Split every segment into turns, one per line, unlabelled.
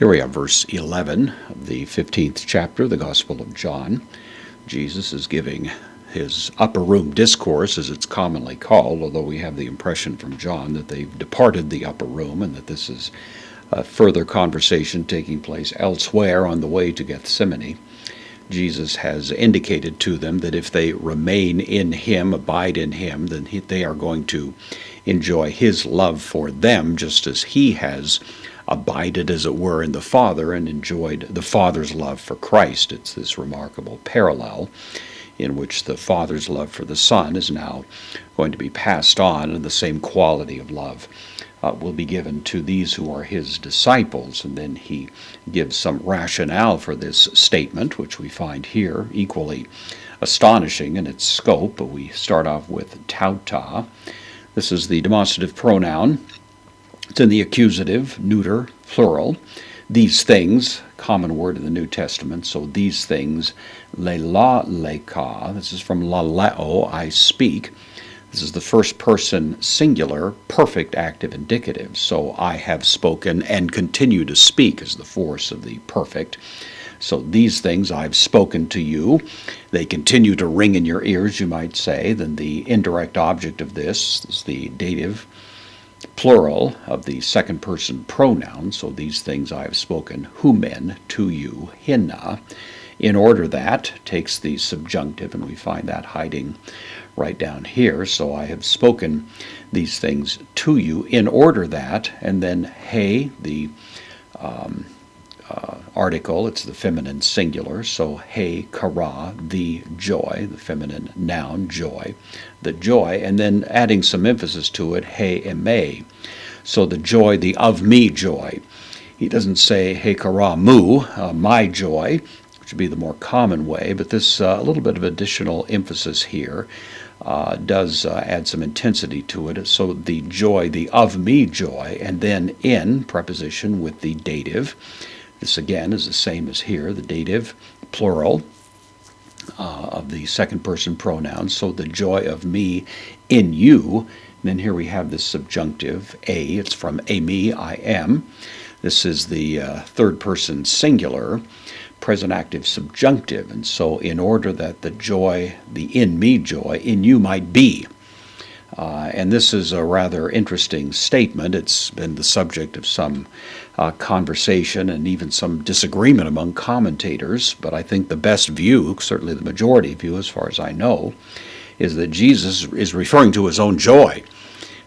Here we have verse 11 of the 15th chapter of the Gospel of John. Jesus is giving his upper room discourse, as it's commonly called, although we have the impression from John that they've departed the upper room and that this is a further conversation taking place elsewhere on the way to Gethsemane. Jesus has indicated to them that if they remain in him, abide in him, then they are going to enjoy his love for them, just as he has abided, as it were, in the Father and enjoyed the Father's love for Christ. It's this remarkable parallel in which the Father's love for the Son is now going to be passed on, and the same quality of love will be given to these who are his disciples. And then he gives some rationale for this statement, which we find here equally astonishing in its scope. But we start off with tauta. This is the demonstrative pronoun. It's in the accusative, neuter, plural. These things, common word in the New Testament, so these things, lela leka, this is from laleo, I speak. This is the first person singular, perfect active indicative. So I have spoken and continue to speak is the force of the perfect. So these things I've spoken to you. They continue to ring in your ears, you might say. Then the indirect object of this is the dative plural of the second person pronoun. So these things I have spoken, humen, to you, hinna. In order that takes the subjunctive, and we find that hiding right down here. So I have spoken these things to you in order that, and then he, the article, it's the feminine singular, so he kara, the joy, the feminine noun, joy, the joy, and then adding some emphasis to it, he eme, so the joy, the of me joy. He doesn't say he kara mu, my joy, which would be the more common way, but this a little bit of additional emphasis here does add some intensity to it. So the joy, the of me joy, and then in preposition with the dative. This again is the same as here, the dative plural of the second person pronoun. So the joy of me in you. And then here we have this subjunctive, a. It's from me, I am. This is the third person singular, present active subjunctive. And so in order that the joy, the in me joy, in you might be. And this is a rather interesting statement. It's been the subject of some conversation and even some disagreement among commentators, but I think the best view, certainly the majority view as far as I know, is that Jesus is referring to his own joy,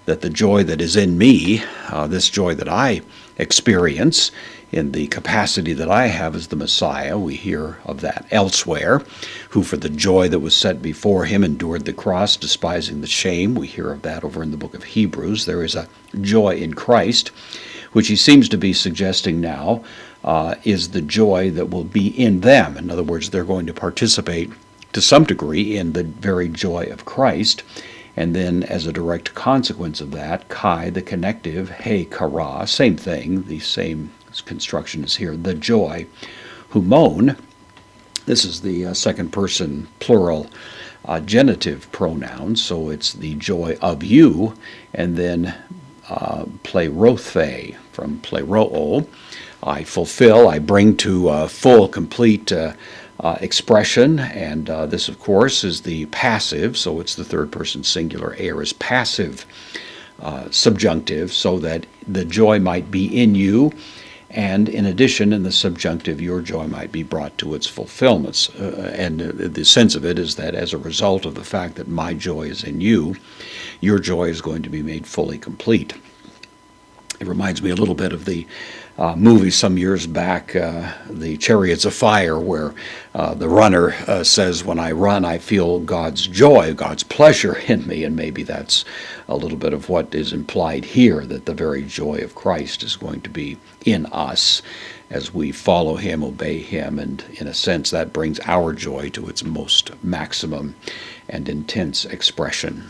that the joy that is in me, this joy that I experience in the capacity that I have as the Messiah, we hear of that elsewhere, who for the joy that was set before him endured the cross, despising the shame. We hear of that over in the book of Hebrews. There is a joy in Christ, which he seems to be suggesting now is the joy that will be in them. In other words, they're going to participate to some degree in the very joy of Christ. And then as a direct consequence of that, kai, the connective, he kara, same thing, the same construction is here, the joy, humon. This is the second person plural genitive pronoun, so it's the joy of you, and then plerothe, from pleroo, I fulfill, I bring to full, complete expression, and this, of course, is the passive, so it's the third person singular, air is passive subjunctive, so that the joy might be in you, and in addition, in the subjunctive, your joy might be brought to its fulfillments. And the sense of it is that as a result of the fact that my joy is in you, your joy is going to be made fully complete. It reminds me a little bit of the movie some years back, The Chariots of Fire, where the runner says, when I run, I feel God's joy, God's pleasure in me. And maybe that's a little bit of what is implied here, that the very joy of Christ is going to be in us as we follow him, obey him, and in a sense that brings our joy to its most maximum and intense expression.